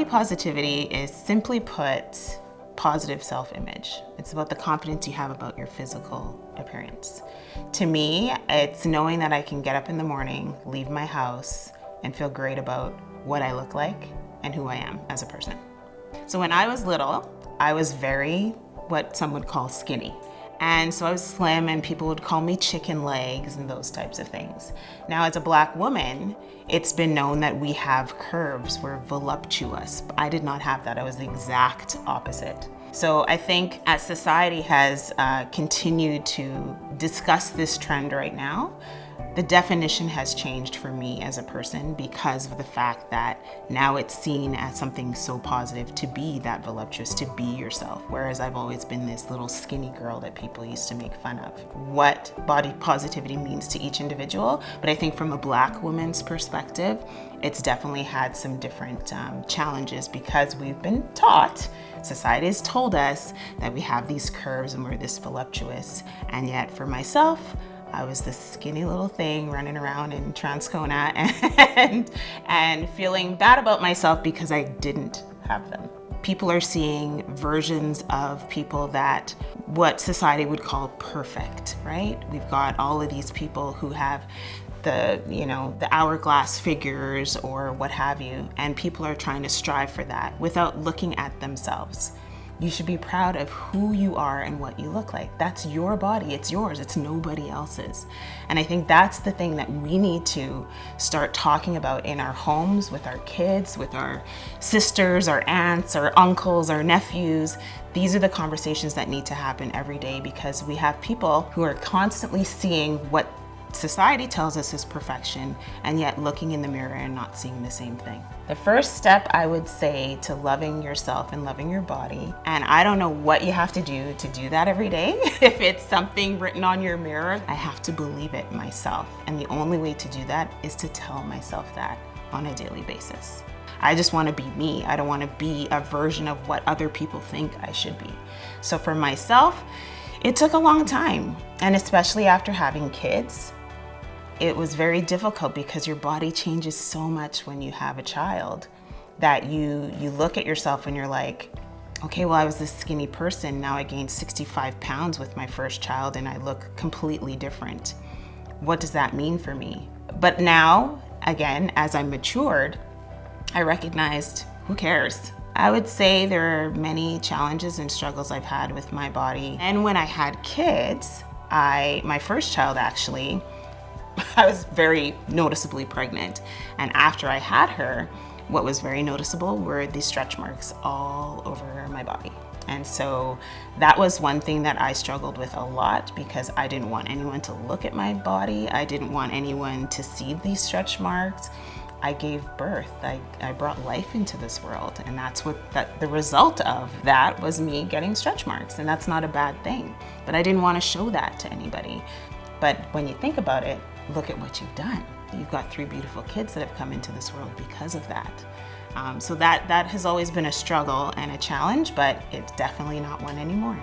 Body positivity is, simply put, positive self-image. It's about the confidence you have about your physical appearance. To me, it's knowing that I can get up in the morning, leave my house, and feel great about what I look like and who I am as a person. So when I was little, I was very, what some would call, skinny. And so I was slim, and people would call me chicken legs and those types of things. Now, as a Black woman, it's been known that we have curves. We're voluptuous. I did not have that. I was the exact opposite. So I think as society has continued to discuss this trend right now, the definition has changed for me as a person because of the fact that now it's seen as something so positive to be that voluptuous, to be yourself, whereas I've always been this little skinny girl that people used to make fun of. What body positivity means to each individual, but I think from a Black woman's perspective, it's definitely had some different challenges because we've been taught, society has told us that we have these curves and we're this voluptuous, and yet for myself, I was this skinny little thing running around in Transcona and feeling bad about myself because I didn't have them. People are seeing versions of people that what society would call perfect, right? We've got all of these people who have the hourglass figures or what have you, and people are trying to strive for that without looking at themselves. You should be proud of who you are and what you look like. That's your body, it's yours, it's nobody else's. And I think that's the thing that we need to start talking about in our homes, with our kids, with our sisters, our aunts, our uncles, our nephews. These are the conversations that need to happen every day because we have people who are constantly seeing what society tells us is perfection, and yet looking in the mirror and not seeing the same thing. The first step, I would say, to loving yourself and loving your body, and I don't know what you have to do that every day. If it's something written on your mirror, I have to believe it myself. And the only way to do that is to tell myself that on a daily basis. I just want to be me. I don't want to be a version of what other people think I should be. So for myself, it took a long time, and especially after having kids, it was very difficult because your body changes so much when you have a child that you look at yourself and you're like, okay, well, I was this skinny person. Now I gained 65 pounds with my first child and I look completely different. What does that mean for me? But now, again, as I matured, I recognized, who cares? I would say there are many challenges and struggles I've had with my body. And when I had kids, my first child actually, I was very noticeably pregnant. And after I had her, what was very noticeable were the stretch marks all over my body. And so that was one thing that I struggled with a lot because I didn't want anyone to look at my body. I didn't want anyone to see these stretch marks. I gave birth. I brought life into this world, and that's the result of that was me getting stretch marks, and that's not a bad thing. But I didn't want to show that to anybody. But when you think about it, look at what you've done. You've got 3 beautiful kids that have come into this world because of that. So that has always been a struggle and a challenge, but it's definitely not one anymore.